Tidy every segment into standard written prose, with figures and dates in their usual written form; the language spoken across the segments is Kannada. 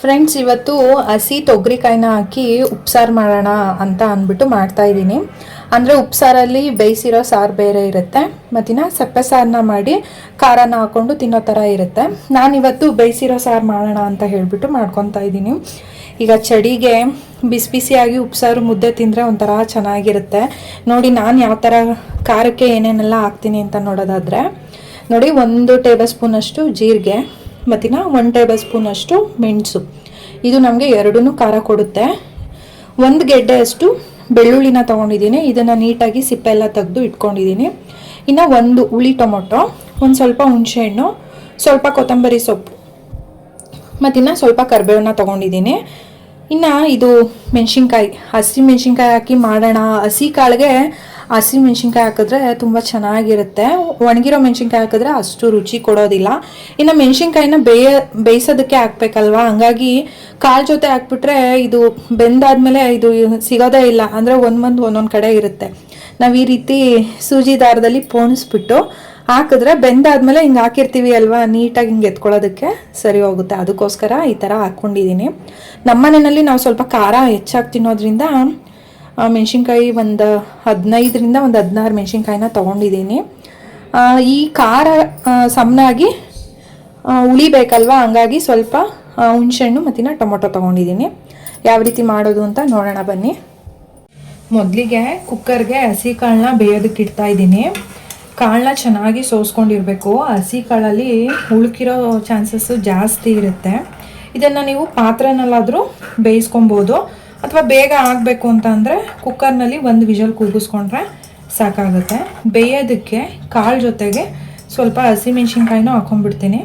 ಫ್ರೆಂಡ್ಸ್, ಇವತ್ತು ಹಸಿ ತೊಗರಿಕಾಯಿನ ಹಾಕಿ ಉಪ್ಸಾರು ಮಾಡೋಣ ಅಂತ ಅಂದ್ಬಿಟ್ಟು ಮಾಡ್ತಾಯಿದ್ದೀನಿ. ಅಂದರೆ ಉಪ್ಸಾರಲ್ಲಿ ಬೇಯಿಸಿರೋ ಸಾರು ಬೇರೆ ಇರುತ್ತೆ, ಮತ್ತಿನ ಸಪ್ಪೆ ಸಾರನ್ನ ಮಾಡಿ ಖಾರನ ಹಾಕ್ಕೊಂಡು ತಿನ್ನೋ ಥರ ಇರುತ್ತೆ. ನಾನಿವತ್ತು ಬೇಯಿಸಿರೋ ಸಾರು ಮಾಡೋಣ ಅಂತ ಹೇಳಿಬಿಟ್ಟು ಮಾಡ್ಕೊತಾ ಇದ್ದೀನಿ. ಈಗ ಚಳಿಗೆ ಬಿಸಿ ಬಿಸಿಯಾಗಿ ಉಪ್ಸಾರು ಮುದ್ದೆ ತಿಂದರೆ ಒಂಥರ ಚೆನ್ನಾಗಿರುತ್ತೆ. ನೋಡಿ ನಾನು ಯಾವ ಥರ ಖಾರಕ್ಕೆ ಏನೇನೆಲ್ಲ ಹಾಕ್ತೀನಿ ಅಂತ ನೋಡೋದಾದರೆ, ನೋಡಿ 1 ಟೇಬಲ್ ಸ್ಪೂನಷ್ಟು ಜೀರಿಗೆ ಮತ್ತಿನ 1 ಟೇಬಲ್ ಸ್ಪೂನಷ್ಟು ಮೆಣಸು. ಇದು ನಮಗೆ ಎರಡೂ ಖಾರ ಕೊಡುತ್ತೆ. 1 ಗೆಡ್ಡೆಯಷ್ಟು ಬೆಳ್ಳುಳ್ಳಿನ ತೊಗೊಂಡಿದ್ದೀನಿ. ಇದನ್ನು ನೀಟಾಗಿ ಸಿಪ್ಪೆ ಎಲ್ಲ ತೆಗೆದು ಇಟ್ಕೊಂಡಿದ್ದೀನಿ. ಇನ್ನು 1 ಹುಳಿ ಟೊಮೊಟೊ, ಒಂದು ಸ್ವಲ್ಪ ಹುಣಸೆಹಣ್ಣು, ಸ್ವಲ್ಪ ಕೊತ್ತಂಬರಿ ಸೊಪ್ಪು ಮತ್ತಿನ್ನು ಸ್ವಲ್ಪ ಕರಿಬೇವನ್ನ ತೊಗೊಂಡಿದ್ದೀನಿ. ಇನ್ನು ಇದು ಮೆಣಸಿನ್ಕಾಯಿ, ಹಸಿ ಮೆಣಸಿನ್ಕಾಯಿ ಹಾಕಿ ಮಾಡೋಣ. ಹಸಿ ಕಾಳಿಗೆ ಹಸಿ ಮೆಣಸಿನ್ಕಾಯಿ ಹಾಕಿದ್ರೆ ತುಂಬ ಚೆನ್ನಾಗಿರುತ್ತೆ. ಒಣಗಿರೋ ಮೆಣಸಿನ್ಕಾಯಿ ಹಾಕಿದ್ರೆ ಅಷ್ಟು ರುಚಿ ಕೊಡೋದಿಲ್ಲ. ಇನ್ನು ಮೆಣಸಿನ್ಕಾಯಿನ ಬೇಯಿಸೋದಕ್ಕೆ ಹಾಕ್ಬೇಕಲ್ವಾ, ಹಂಗಾಗಿ ಕಾಳು ಜೊತೆ ಹಾಕ್ಬಿಟ್ರೆ ಇದು ಬೆಂದಾದ್ಮೇಲೆ ಇದು ಸಿಗೋದೇ ಇಲ್ಲ. ಅಂದರೆ ಒಂದೊಂದು ಕಡೆ ಇರುತ್ತೆ. ನಾವು ಈ ರೀತಿ ಸೂಜಿ ದಾರದಲ್ಲಿ ಪೋಣಿಸ್ಬಿಟ್ಟು ಹಾಕಿದ್ರೆ ಬೆಂದಾದ್ಮೇಲೆ ಹಿಂಗೆ ಹಾಕಿರ್ತೀವಿ ಅಲ್ವಾ, ನೀಟಾಗಿ ಹಿಂಗೆ ಎತ್ಕೊಳ್ಳೋದಕ್ಕೆ ಸರಿ ಹೋಗುತ್ತೆ. ಅದಕ್ಕೋಸ್ಕರ ಈ ಥರ ಹಾಕ್ಕೊಂಡಿದ್ದೀನಿ. ನಮ್ಮ ಮನೆಯಲ್ಲಿ ನಾವು ಸ್ವಲ್ಪ ಖಾರ ಹೆಚ್ಚಾಗಿ ತಿನ್ನೋದ್ರಿಂದ ಮೆಣಸಿನ್ಕಾಯಿ ಒಂದು 15ರಿಂದ 16 ಮೆಣಸಿನ್ಕಾಯಿನ ತೊಗೊಂಡಿದ್ದೀನಿ. ಈ ಖಾರ ಸಮನಾಗಿ ಉಳಿಬೇಕಲ್ವ, ಹಂಗಾಗಿ ಸ್ವಲ್ಪ ಹುಣಸೆಹಣ್ಣು ಮತ್ತಿನ ಟೊಮೊಟೊ ತೊಗೊಂಡಿದ್ದೀನಿ. ಯಾವ ರೀತಿ ಮಾಡೋದು ಅಂತ ನೋಡೋಣ ಬನ್ನಿ. ಮೊದಲಿಗೆ ಕುಕ್ಕರ್ಗೆ ಹಸಿ ಕಾಳನ್ನ ಬೇಯೋದಕ್ಕೆ ಇಡ್ತಾ ಇದ್ದೀನಿ. ಕಾಳನ್ನ ಚೆನ್ನಾಗಿ ಸೋಸ್ಕೊಂಡಿರಬೇಕು. ಹಸಿ ಕಾಳಲ್ಲಿ ಉಳುಕಿರೋ ಚಾನ್ಸಸ್ಸು ಜಾಸ್ತಿ ಇರುತ್ತೆ. ಇದನ್ನು ನೀವು ಪಾತ್ರೆನಲ್ಲಾದರೂ ಬೇಯಿಸ್ಕೊಬೋದು, ಅಥವಾ ಬೇಗ ಆಗಬೇಕು ಅಂತ ಅಂದರೆ ಕುಕ್ಕರ್ನಲ್ಲಿ 1 ವಿಷಲ್ ಕೂಗಿಸ್ಕೊಂಡ್ರೆ ಸಾಕಾಗುತ್ತೆ. ಬೇಯೋದಕ್ಕೆ ಕಾಳು ಜೊತೆಗೆ ಸ್ವಲ್ಪ ಹಸಿ ಮೆಣಸಿನ್ಕಾಯಿನೂ ಹಾಕೊಂಡ್ಬಿಡ್ತೀನಿ.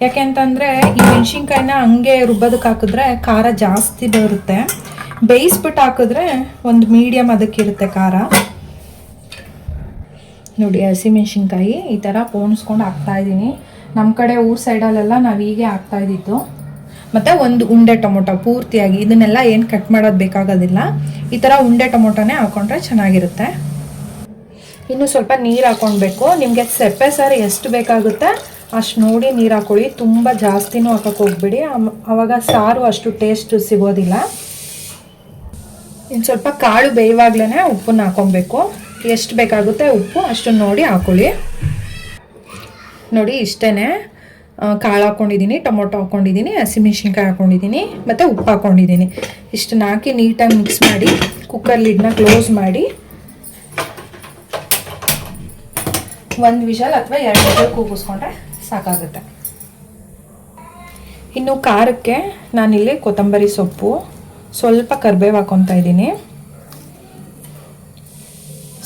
ಯಾಕೆ ಅಂತಂದರೆ ಈ ಮೆಣಸಿನ್ಕಾಯಿನ ಹಂಗೆ ರುಬ್ಬೋದಕ್ಕೆ ಹಾಕಿದ್ರೆ ಖಾರ ಜಾಸ್ತಿ ಬರುತ್ತೆ. ಬೇಯಿಸ್ಬಿಟ್ಟು ಹಾಕಿದ್ರೆ ಒಂದು ಮೀಡಿಯಮ್ ಅದಕ್ಕಿರುತ್ತೆ ಖಾರ. ನೋಡಿ, ಹಸಿ ಮೆಣಸಿನ್ಕಾಯಿ ಈ ಥರ ಪೋಣಿಸ್ಕೊಂಡು ಹಾಕ್ತಾಯಿದ್ದೀನಿ. ನಮ್ಮ ಕಡೆ ಊರ ಸೈಡಲ್ಲೆಲ್ಲ ನಾವು ಹೀಗೆ ಹಾಕ್ತಾಯಿದ್ದಿದ್ದು. ಮತ್ತು 1 ಉಂಡೆ ಟೊಮೊಟೊ ಪೂರ್ತಿಯಾಗಿ, ಇದನ್ನೆಲ್ಲ ಏನು ಕಟ್ ಮಾಡೋದು ಬೇಕಾಗೋದಿಲ್ಲ. ಈ ಥರ ಉಂಡೆ ಟೊಮೊಟೊನೇ ಹಾಕ್ಕೊಂಡ್ರೆ ಚೆನ್ನಾಗಿರುತ್ತೆ. ಇನ್ನು ಸ್ವಲ್ಪ ನೀರು ಹಾಕ್ಕೊಳ್ಬೇಕು. ನಿಮಗೆ ಸಪ್ಪೆ ಸಾರು ಎಷ್ಟು ಬೇಕಾಗುತ್ತೆ ಅಷ್ಟು ನೋಡಿ ನೀರು ಹಾಕ್ಕೊಳ್ಳಿ. ತುಂಬ ಜಾಸ್ತಿನೂ ಹಾಕೋಕ್ಕೆ ಹೋಗ್ಬಿಡಿ, ಆವಾಗ ಸಾರು ಅಷ್ಟು ಟೇಸ್ಟ್ ಸಿಗೋದಿಲ್ಲ. ಇನ್ನು ಸ್ವಲ್ಪ ಕಾಳು ಬೇಯುವಾಗಲೇ ಉಪ್ಪನ್ನ ಹಾಕ್ಕೊಬೇಕು. ಎಷ್ಟು ಬೇಕಾಗುತ್ತೆ ಉಪ್ಪು ಅಷ್ಟನ್ನು ನೋಡಿ ಹಾಕ್ಕೊಳ್ಳಿ. ನೋಡಿ, ಇಷ್ಟೇ ಕಾಳು ಹಾಕ್ಕೊಂಡಿದ್ದೀನಿ, ಟೊಮೊಟೊ ಹಾಕ್ಕೊಂಡಿದ್ದೀನಿ, ಹಸಿಮೆಣ್ಸಿನ್ಕಾಯಿ ಹಾಕ್ಕೊಂಡಿದ್ದೀನಿ ಮತ್ತು ಉಪ್ಪು ಹಾಕ್ಕೊಂಡಿದ್ದೀನಿ. ಇಷ್ಟನ್ನು ಹಾಕಿ ನೀಟಾಗಿ ಮಿಕ್ಸ್ ಮಾಡಿ ಕುಕ್ಕರ್ ಲಿಡ್ನ ಕ್ಲೋಸ್ ಮಾಡಿ 1 ವಿಷಲ್ ಅಥವಾ 2 ವಿಷಲ್ ಕೂಗಿಸ್ಕೊಂಡ್ರೆ ಸಾಕಾಗುತ್ತೆ. ಇನ್ನು ಖಾರಕ್ಕೆ ನಾನಿಲ್ಲಿ ಕೊತ್ತಂಬರಿ ಸೊಪ್ಪು, ಸ್ವಲ್ಪ ಕರಿಬೇವು ಹಾಕ್ಕೊತಾ ಇದ್ದೀನಿ,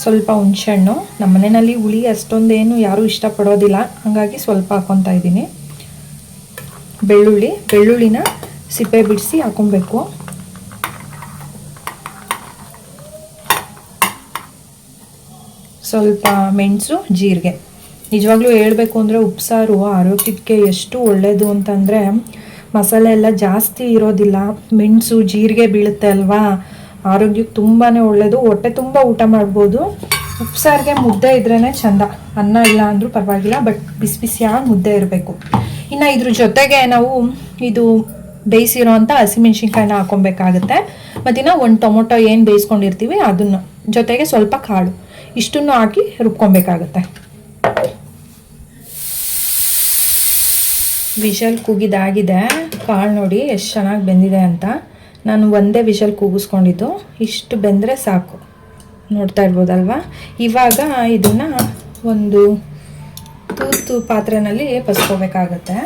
ಸ್ವಲ್ಪ ಹುಣಸೆಹಣ್ಣು. ನಮ್ಮ ಮನೆಯಲ್ಲಿ ಹುಳಿ ಅಷ್ಟೊಂದೇನು ಯಾರೂ ಇಷ್ಟಪಡೋದಿಲ್ಲ, ಹಾಗಾಗಿ ಸ್ವಲ್ಪ ಹಾಕ್ಕೊತಾ ಇದ್ದೀನಿ. ಬೆಳ್ಳುಳ್ಳಿನ ಸಿಪ್ಪೆ ಬಿಡಿಸಿ ಹಾಕೊಬೇಕು. ಸ್ವಲ್ಪ ಮೆಣಸು, ಜೀರಿಗೆ. ನಿಜವಾಗ್ಲೂ ಹೇಳಬೇಕು ಅಂದರೆ ಉಪ್ಸಾರು ಆರೋಗ್ಯಕ್ಕೆ ಎಷ್ಟು ಒಳ್ಳೆಯದು ಅಂತಂದರೆ ಮಸಾಲೆ ಎಲ್ಲ ಜಾಸ್ತಿ ಇರೋದಿಲ್ಲ. ಮೆಣಸು ಜೀರಿಗೆ ಬೀಳುತ್ತೆ ಅಲ್ವಾ, ಆರೋಗ್ಯಕ್ಕೆ ತುಂಬಾ ಒಳ್ಳೆಯದು. ಹೊಟ್ಟೆ ತುಂಬ ಊಟ ಮಾಡ್ಬೋದು. ಉಪ್ಸಾರಿಗೆ ಮುದ್ದೆ ಇದ್ರೇ ಚೆಂದ. ಅನ್ನ ಇಲ್ಲ ಅಂದರೂ ಪರವಾಗಿಲ್ಲ, ಬಟ್ ಬಿಸಿ ಬಿಸಿಯಾಗಿ ಮುದ್ದೆ ಇರಬೇಕು. ಇನ್ನು ಇದ್ರ ಜೊತೆಗೆ ನಾವು ಇದು ಬೇಯಿಸಿರೋ ಅಂಥ ಹಸಿಮೆಣ್ಸಿನ್ಕಾಯಿನ ಹಾಕೊಬೇಕಾಗುತ್ತೆ. ಮತ್ತಿನ್ನು 1 ಟೊಮೊಟೊ ಏನು ಬೇಯಿಸ್ಕೊಂಡಿರ್ತೀವಿ ಅದನ್ನು, ಜೊತೆಗೆ ಸ್ವಲ್ಪ ಕಾಳು, ಇಷ್ಟನ್ನು ಹಾಕಿ ರುಬ್ಕೊಬೇಕಾಗತ್ತೆ. ವಿಷಲ್ ಕೂಗಿದಾಗಿದೆ. ಕಾಳು ನೋಡಿ ಎಷ್ಟು ಚೆನ್ನಾಗಿ ಬೆಂದಿದೆ ಅಂತ. ನಾನು 1 ವಿಷಲ್ ಕೂಗಿಸ್ಕೊಂಡಿದ್ದು, ಇಷ್ಟು ಬೆಂದರೆ ಸಾಕು. ನೋಡ್ತಾ ಇರ್ಬೋದಲ್ವಾ. ಇವಾಗ ಇದನ್ನು ಒಂದು ತೂತು ಪಾತ್ರೆಯಲ್ಲಿ ಬಸ್ಕೋಬೇಕಾಗತ್ತೆ.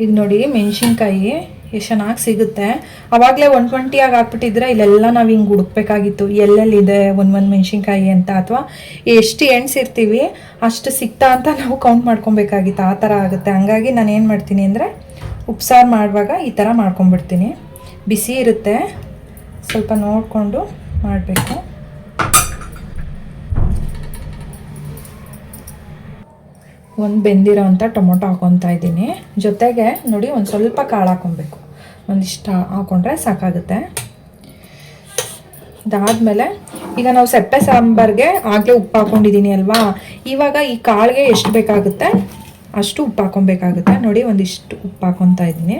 ಈಗ ನೋಡಿ, ಮೆಣಸಿನ್ಕಾಯಿ ಎಷ್ಟು ಚೆನ್ನಾಗಿ ಸಿಗುತ್ತೆ. ಆವಾಗಲೇ 120 ಆಗಿ ಹಾಕ್ಬಿಟ್ಟಿದ್ರೆ ಇಲ್ಲೆಲ್ಲ ನಾವು ಹಿಂಗೆ ಹುಡುಕ್ಬೇಕಾಗಿತ್ತು, ಎಲ್ಲೆಲ್ಲಿದೆ ಒಂದೊಂದು ಮೆಣಸಿನ್ಕಾಯಿ ಅಂತ, ಅಥವಾ ಎಷ್ಟು ಎಣ್ಸಿರ್ತೀವಿ ಅಷ್ಟು ಸಿಗ್ತಾ ಅಂತ ನಾವು ಕೌಂಟ್ ಮಾಡ್ಕೊಬೇಕಾಗಿತ್ತು. ಆ ಥರ ಆಗುತ್ತೆ. ಹಂಗಾಗಿ ನಾನು ಏನು ಮಾಡ್ತೀನಿ ಅಂದರೆ ಉಪ್ಸಾರು ಮಾಡುವಾಗ ಈ ಥರ ಮಾಡ್ಕೊಂಬಿಡ್ತೀನಿ. ಬಿಸಿ ಇರುತ್ತೆ, ಸ್ವಲ್ಪ ನೋಡಿಕೊಂಡು ಮಾಡಬೇಕು. ಒಂದು ಬೆಂದಿರೋ ಅಂಥ ಟೊಮೊಟೊ ಹಾಕ್ಕೊತಾ ಇದ್ದೀನಿ. ಜೊತೆಗೆ ನೋಡಿ ಒಂದು ಸ್ವಲ್ಪ ಕಾಳು ಹಾಕ್ಕೊಬೇಕು. ಒಂದಿಷ್ಟು ಹಾಕ್ಕೊಂಡ್ರೆ ಸಾಕಾಗುತ್ತೆ. ಅದಾದಮೇಲೆ ಈಗ ನಾವು ಸೆಪ್ಪೆ ಸಾಂಬಾರ್ಗೆ ಆಗಲೇ ಉಪ್ಪು ಹಾಕೊಂಡಿದ್ದೀನಿ ಅಲ್ವಾ, ಇವಾಗ ಈ ಕಾಳಿಗೆ ಎಷ್ಟು ಬೇಕಾಗುತ್ತೆ ಅಷ್ಟು ಉಪ್ಪು ಹಾಕೊಬೇಕಾಗುತ್ತೆ. ನೋಡಿ ಒಂದಿಷ್ಟು ಉಪ್ಪು ಹಾಕೊತಾ ಇದ್ದೀನಿ.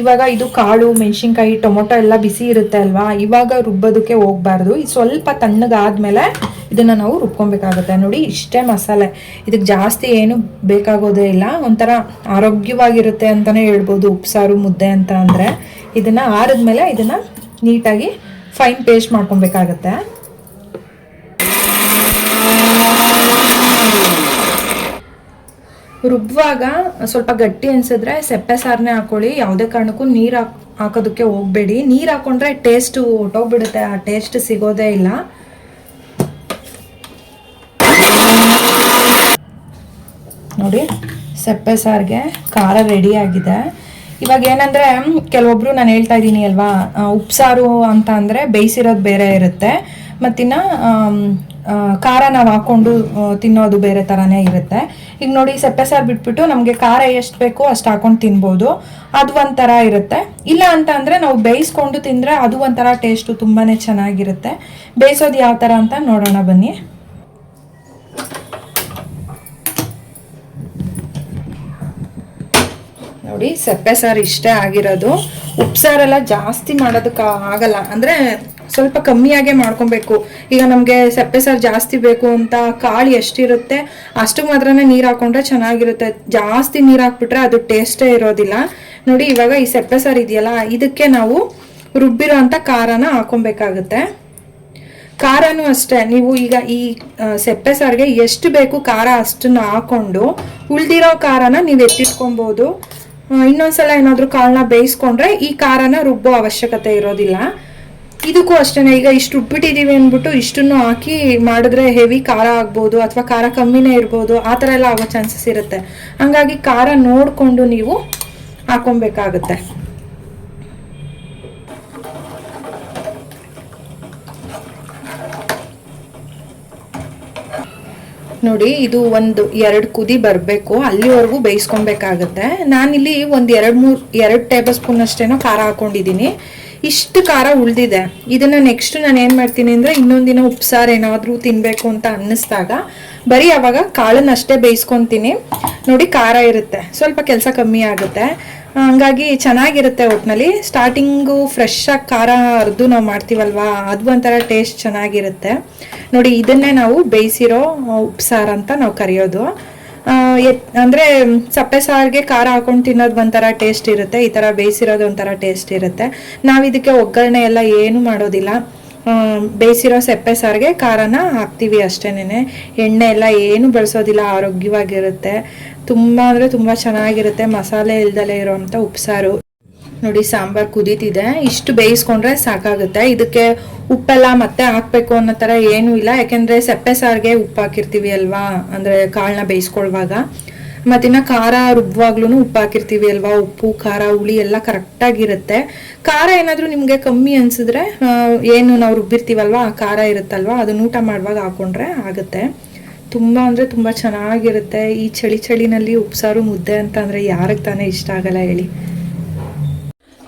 ಇವಾಗ ಇದು ಕಾಳು, ಮೆಣಸಿನ್ಕಾಯಿ, ಟೊಮೊಟೊ ಎಲ್ಲ ಬಿಸಿ ಇರುತ್ತೆ ಅಲ್ವಾ, ಇವಾಗ ರುಬ್ಬೋದಕ್ಕೆ ಹೋಗ್ಬಾರ್ದು. ಸ್ವಲ್ಪ ತಣ್ಣಗಾದ್ಮೇಲೆ ಇದನ್ನು ನಾವು ರುಬ್ಕೊಬೇಕಾಗುತ್ತೆ. ನೋಡಿ ಇಷ್ಟೇ ಮಸಾಲೆ, ಇದಕ್ಕೆ ಜಾಸ್ತಿ ಏನು ಬೇಕಾಗೋದೇ ಇಲ್ಲ. ಒಂಥರ ಆರೋಗ್ಯವಾಗಿರುತ್ತೆ ಅಂತಲೇ ಹೇಳ್ಬೋದು ಉಪ್ಸಾರು ಮುದ್ದೆ ಅಂತ ಅಂದರೆ. ಇದನ್ನು ಆರಿದ್ಮೇಲೆ ಇದನ್ನು ನೀಟಾಗಿ ಫೈನ್ ಪೇಸ್ಟ್ ಮಾಡ್ಕೊಬೇಕಾಗತ್ತೆ. ರುಬ್ಬುವಾಗ ಸ್ವಲ್ಪ ಗಟ್ಟಿ ಅನ್ಸಿದ್ರೆ ಸೆಪ್ಪೆ ಸಾರನ್ನೇ ಹಾಕೊಳ್ಳಿ. ಯಾವುದೇ ಕಾರಣಕ್ಕೂ ನೀರು ಹಾಕೋದಕ್ಕೆ ಹೋಗಬೇಡಿ. ನೀರು ಹಾಕೊಂಡ್ರೆ ಟೇಸ್ಟು ಹೊಟ್ಟೋಗ್ಬಿಡುತ್ತೆ, ಆ ಟೇಸ್ಟ್ ಸಿಗೋದೇ ಇಲ್ಲ. ನೋಡಿ ಸೆಪ್ಪೆ ಸಾರಿಗೆ ಖಾರ ರೆಡಿ ಆಗಿದೆ. ಇವಾಗ ಏನಂದರೆ ಕೆಲವೊಬ್ರು ನಾನು ಹೇಳ್ತಾ ಇದ್ದೀನಿ ಅಲ್ವಾ, ಉಪ್ಸಾರು ಅಂತ ಅಂದರೆ ಬೇಯಿಸಿರೋದು ಬೇರೆ ಇರುತ್ತೆ, ಮತ್ತಿನ್ನು ಖಾರ ನಾವು ಹಾಕ್ಕೊಂಡು ತಿನ್ನೋದು ಬೇರೆ ಥರನೇ ಇರುತ್ತೆ. ಈಗ ನೋಡಿ ಸೆಪ್ಪೆ ಸಾರು ಬಿಟ್ಬಿಟ್ಟು ನಮಗೆ ಖಾರ ಎಷ್ಟು ಬೇಕೋ ಅಷ್ಟು ಹಾಕೊಂಡು ತಿನ್ಬೋದು, ಅದು ಒಂಥರ ಇರುತ್ತೆ. ಇಲ್ಲ ಅಂತ ಅಂದರೆ ನಾವು ಬೇಯಿಸ್ಕೊಂಡು ತಿಂದರೆ ಅದು ಒಂಥರ ಟೇಸ್ಟು ತುಂಬಾ ಚೆನ್ನಾಗಿರುತ್ತೆ. ಬೇಯಿಸೋದು ಯಾವ ಥರ ಅಂತ ನೋಡೋಣ ಬನ್ನಿ. ನೋಡಿ ಸೆಪ್ಪೆ ಸಾರು ಇಷ್ಟೇ ಆಗಿರೋದು. ಉಪ್ಸಾರೆಲ್ಲ ಜಾಸ್ತಿ ಮಾಡೋದಕ್ಕೆ ಆಗಲ್ಲ, ಅಂದರೆ ಸ್ವಲ್ಪ ಕಮ್ಮಿಯಾಗೆ ಮಾಡ್ಕೊಬೇಕು. ಈಗ ನಮಗೆ ಸೆಪ್ಪೆ ಸಾರು ಜಾಸ್ತಿ ಬೇಕು ಅಂತ ಕಾಳು ಎಷ್ಟಿರುತ್ತೆ ಅಷ್ಟು ಮಾತ್ರನೇ ನೀರು ಹಾಕೊಂಡ್ರೆ ಚೆನ್ನಾಗಿರುತ್ತೆ. ಜಾಸ್ತಿ ನೀರು ಹಾಕ್ಬಿಟ್ರೆ ಅದು ಟೇಸ್ಟೇ ಇರೋದಿಲ್ಲ. ನೋಡಿ ಇವಾಗ ಈ ಸೆಪ್ಪೆ ಸಾರು ಇದೆಯಲ್ಲ, ಇದಕ್ಕೆ ನಾವು ರುಬ್ಬಿರೋ ಅಂಥ ಖಾರನ ಹಾಕೊಬೇಕಾಗುತ್ತೆ. ಖಾರನೂ ಅಷ್ಟೇ, ನೀವು ಈಗ ಈ ಸೆಪ್ಪೆ ಸಾರಿಗೆ ಎಷ್ಟು ಬೇಕು ಖಾರ ಅಷ್ಟನ್ನು ಹಾಕ್ಕೊಂಡು ಉಳಿದಿರೋ ಖಾರನ ನೀವು ಎತ್ತಿಟ್ಕೊಬೋದು. ಇನ್ನೊಂದ್ಸಲ ಏನಾದರೂ ಕಾಳನ್ನ ಬೇಯಿಸ್ಕೊಂಡ್ರೆ ಈ ಖಾರನ ರುಬ್ಬೋ ಅವಶ್ಯಕತೆ ಇರೋದಿಲ್ಲ. ಇದಕ್ಕೂ ಅಷ್ಟೇ, ಈಗ ಇಷ್ಟು ರುಬ್ಬಿಟ್ಟಿದ್ದೀವಿ ಅಂದ್ಬಿಟ್ಟು ಇಷ್ಟನ್ನು ಹಾಕಿ ಮಾಡಿದ್ರೆ ಹೆವಿ ಖಾರ ಆಗ್ಬೋದು ಅಥವಾ ಖಾರ ಕಮ್ಮಿನೇ ಇರ್ಬೋದು, ಆ ಥರ ಎಲ್ಲ ಆಗೋ ಚಾನ್ಸಸ್ ಇರುತ್ತೆ. ಹಂಗಾಗಿ ಖಾರ ನೋಡಿಕೊಂಡು ನೀವು ಹಾಕೊಬೇಕಾಗುತ್ತೆ. ನೋಡಿ ಇದು ಒಂದು 2 ಕುದಿ ಬರಬೇಕು, ಅಲ್ಲಿವರೆಗೂ ಬೇಯಿಸ್ಕೊಬೇಕಾಗತ್ತೆ. ನಾನಿಲ್ಲಿ ಒಂದು 2 ಟೇಬಲ್ ಸ್ಪೂನ್ ಅಷ್ಟೇನೋ ಖಾರ ಹಾಕೊಂಡಿದ್ದೀನಿ. ಇಷ್ಟು ಖಾರ ಉಳಿದಿದೆ. ಇದನ್ನು ನೆಕ್ಸ್ಟ್ ನಾನು ಏನು ಮಾಡ್ತೀನಿ ಅಂದರೆ ಇನ್ನೊಂದಿನ ಉಪ್ಸಾರು ಏನಾದರೂ ತಿನ್ನಬೇಕು ಅಂತ ಅನ್ನಿಸ್ದಾಗ ಬರೀ ಅವಾಗ ಕಾಳನ್ನಷ್ಟೇ ಬೇಯಿಸ್ಕೊತೀನಿ. ನೋಡಿ ಖಾರ ಇರುತ್ತೆ, ಸ್ವಲ್ಪ ಕೆಲಸ ಕಮ್ಮಿ ಆಗುತ್ತೆ, ಹಂಗಾಗಿ ಚೆನ್ನಾಗಿರುತ್ತೆ. ಒಟ್ಟಿನಲ್ಲಿ ಸ್ಟಾರ್ಟಿಂಗು ಫ್ರೆಶ್ ಆಗಿ ಖಾರ ಅರ್ದು ನಾವು ಮಾಡ್ತೀವಲ್ವಾ, ಅದು ಒಂಥರ ಟೇಸ್ಟ್ ಚೆನ್ನಾಗಿರುತ್ತೆ. ನೋಡಿ ಇದನ್ನೇ ನಾವು ಬೇಯಿಸಿರೋ ಉಪ್ಸಾರು ಅಂತ ನಾವು ಕರೆಯೋದು. ಅಂದರೆ ಸಪ್ಪೆ ಸಾರಿಗೆ ಖಾರ ಹಾಕೊಂಡು ತಿನ್ನೋದು ಒಂಥರ ಟೇಸ್ಟ್ ಇರುತ್ತೆ, ಈ ಥರ ಬೇಯಿಸಿರೋದು ಒಂಥರ ಟೇಸ್ಟ್ ಇರುತ್ತೆ. ನಾವು ಇದಕ್ಕೆ ಒಗ್ಗರಣೆ ಎಲ್ಲ ಏನು ಮಾಡೋದಿಲ್ಲ, ಬೇಯಿಸಿರೋ ಸೆಪ್ಪೆ ಸಾರಿಗೆ ಖಾರನ ಹಾಕ್ತೀವಿ ಅಷ್ಟೇನೆ. ಎಣ್ಣೆ ಎಲ್ಲ ಏನು ಬಳಸೋದಿಲ್ಲ, ಆರೋಗ್ಯವಾಗಿರುತ್ತೆ. ತುಂಬ ಅಂದರೆ ತುಂಬ ಚೆನ್ನಾಗಿರುತ್ತೆ ಮಸಾಲೆ ಇಲ್ದಲೇ ಇರೋವಂಥ ಉಪ್ಸಾರು. ನೋಡಿ ಸಾಂಬಾರು ಕುದೀತಿದೆ, ಇಷ್ಟು ಬೇಯಿಸ್ಕೊಂಡ್ರೆ ಸಾಕಾಗುತ್ತೆ. ಇದಕ್ಕೆ ಉಪ್ಪೆಲ್ಲ ಮತ್ತೆ ಹಾಕಬೇಕು ಅನ್ನೋ ಥರ ಏನೂ ಇಲ್ಲ, ಯಾಕೆಂದರೆ ಸೆಪ್ಪೆ ಸಾರಿಗೆ ಉಪ್ಪು ಹಾಕಿರ್ತೀವಿ ಅಲ್ವಾ, ಅಂದರೆ ಕಾಳನ್ನ ಬೇಯಿಸ್ಕೊಳ್ವಾಗ. ಮತ್ತಿನ್ನು ಖಾರ ರುಬ್ಬುವಾಗ್ಲೂ ಉಪ್ಪು ಹಾಕಿರ್ತೀವಿ ಅಲ್ವಾ, ಉಪ್ಪು ಖಾರ ಹುಳಿ ಎಲ್ಲ ಕರೆಕ್ಟಾಗಿರುತ್ತೆ. ಖಾರ ಏನಾದರೂ ನಿಮಗೆ ಕಮ್ಮಿ ಅನಿಸಿದ್ರೆ ಏನು ನಾವು ರುಬ್ಬಿರ್ತೀವಲ್ವ ಆ ಖಾರ ಇರುತ್ತಲ್ವ, ಅದನ್ನ ಊಟ ಮಾಡುವಾಗ ಹಾಕ್ಕೊಂಡ್ರೆ ಆಗುತ್ತೆ. ತುಂಬ ಅಂದರೆ ತುಂಬ ಚೆನ್ನಾಗಿರುತ್ತೆ. ಈ ಚಳಿನಲ್ಲಿ ಉಪ್ಸಾರು ಮುದ್ದೆ ಅಂತ ಅಂದರೆ ಯಾರಿಗೆ ತಾನೇ ಇಷ್ಟ ಆಗಲ್ಲ ಹೇಳಿ.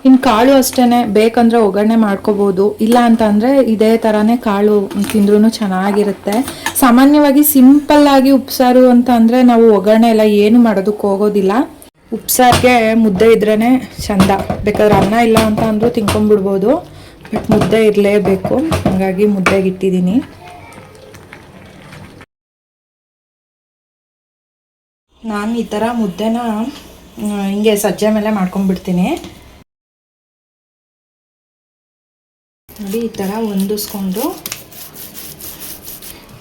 ಇನ್ನು ಕಾಳು ಅಷ್ಟೇ, ಬೇಕಂದ್ರೆ ಒಗ್ಗರಣೆ ಮಾಡ್ಕೋಬೋದು, ಇಲ್ಲ ಅಂತ ಅಂದರೆ ಇದೇ ಥರನೇ ಕಾಳು ತಿಂದ್ರೂ ಚೆನ್ನಾಗಿರುತ್ತೆ. ಸಾಮಾನ್ಯವಾಗಿ ಸಿಂಪಲ್ಲಾಗಿ ಉಪ್ಸಾರು ಅಂತ ಅಂದರೆ ನಾವು ಒಗ್ಗರಣೆ ಎಲ್ಲ ಏನು ಮಾಡೋದಕ್ಕೆ ಹೋಗೋದಿಲ್ಲ. ಉಪ್ಸಾರಿಗೆ ಮುದ್ದೆ ಇದ್ರೇ ಚಂದ. ಬೇಕಾದ್ರೆ ಅನ್ನ ಇಲ್ಲ ಅಂತ ಅಂದರೂ ತಿನ್ಕೊಂಡ್ಬಿಡ್ಬೋದು, ಬಟ್ ಮುದ್ದೆ ಇರಲೇಬೇಕು, ಹಾಗಾಗಿ ಮುದ್ದೆಗೆ ಇಟ್ಟಿದ್ದೀನಿ. ನಾನು ಈ ಥರ ಮುದ್ದೆನ ಹಿಂಗೆ ಸಜ್ಜೆ ಮೇಲೆ ಮಾಡ್ಕೊಂಡ್ಬಿಡ್ತೀನಿ. ನೋಡಿ ಈ ಥರ ಹೊಂದಿಸ್ಕೊಂಡು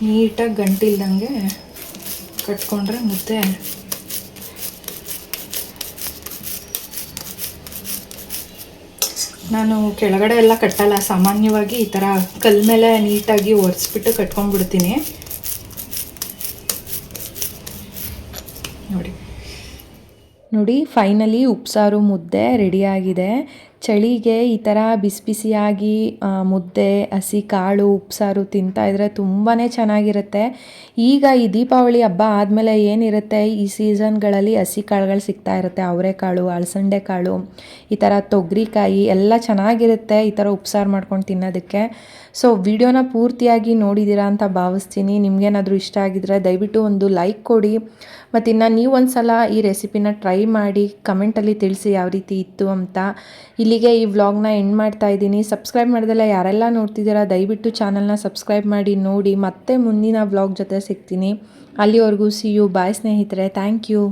ನೀಟಾಗಿ ಗಂಟಿಲ್ದಂಗೆ ಕಟ್ಕೊಂಡ್ರೆ ಮುದ್ದೆ ನಾನು ಕೆಳಗಡೆ ಎಲ್ಲ ಕಟ್ಟಲ್ಲ, ಸಾಮಾನ್ಯವಾಗಿ ಈ ಥರ ಕಲ್ ಮೇಲೆ ನೀಟಾಗಿ ಒರೆಸ್ಬಿಟ್ಟು ಕಟ್ಕೊಂಡ್ಬಿಡ್ತೀನಿ. ನೋಡಿ ಫೈನಲಿ ಉಪ್ಸಾರು ಮುದ್ದೆ ರೆಡಿಯಾಗಿದೆ. ಚಳಿಗೆ ಈ ಥರ ಬಿಸಿ ಬಿಸಿಯಾಗಿ ಮುದ್ದೆ ಹಸಿ ಕಾಳು ಉಪ್ಸಾರು ತಿಂತಾಯಿದ್ರೆ ತುಂಬಾ ಚೆನ್ನಾಗಿರುತ್ತೆ. ಈಗ ಈ ದೀಪಾವಳಿ ಹಬ್ಬ ಆದಮೇಲೆ ಏನಿರುತ್ತೆ, ಈ ಸೀಸನ್ಗಳಲ್ಲಿ ಹಸಿ ಕಾಳುಗಳು ಸಿಗ್ತಾ ಇರುತ್ತೆ. ಅವರೆಕಾಳು, ಅಲಸಂಡೆ ಕಾಳು, ಈ ಥರ ತೊಗರಿಕಾಯಿ ಎಲ್ಲ ಚೆನ್ನಾಗಿರುತ್ತೆ ಈ ಥರ ಉಪ್ಸಾರು ಮಾಡ್ಕೊಂಡು ತಿನ್ನೋದಕ್ಕೆ. ಸೊ ವಿಡಿಯೋನ ಪೂರ್ತಿಯಾಗಿ ನೋಡಿದ್ದೀರಾ ಅಂತ ಭಾವಿಸ್ತೀನಿ. ನಿಮಗೇನಾದರೂ ಇಷ್ಟ ಆಗಿದ್ರೆ ದಯವಿಟ್ಟು ಒಂದು ಲೈಕ್ ಕೊಡಿ. ಮತ್ತು ಇನ್ನು ನೀವು ಒಂದು ಸಲ ಈ ರೆಸಿಪಿನ ಟ್ರೈ ಮಾಡಿ ಕಮೆಂಟಲ್ಲಿ ತಿಳಿಸಿ ಯಾವ ರೀತಿ ಇತ್ತು ಅಂತ. ಇಲ್ಲಿಗೆ ಈ ವ್ಲಾಗ್ನ ಎಂಡ್ ಮಾಡ್ತಾ ಇದ್ದೀನಿ. ಸಬ್ಸ್ಕ್ರೈಬ್ ಮಾಡ್ದೆಲ್ಲ ಯಾರೆಲ್ಲ ನೋಡ್ತಿದ್ದೀರಾ ದಯವಿಟ್ಟು ಚಾನಲ್ನ ಸಬ್ಸ್ಕ್ರೈಬ್ ಮಾಡಿ ನೋಡಿ. ಮತ್ತೆ ಮುಂದಿನ ವ್ಲಾಗ್ ಜೊತೆ ಸಿಗ್ತೀನಿ. ಅಲ್ಲಿವರೆಗೂ ಸಿ ಯು. ಬಾಯ್ ಸ್ನೇಹಿತರೆ. Thank you.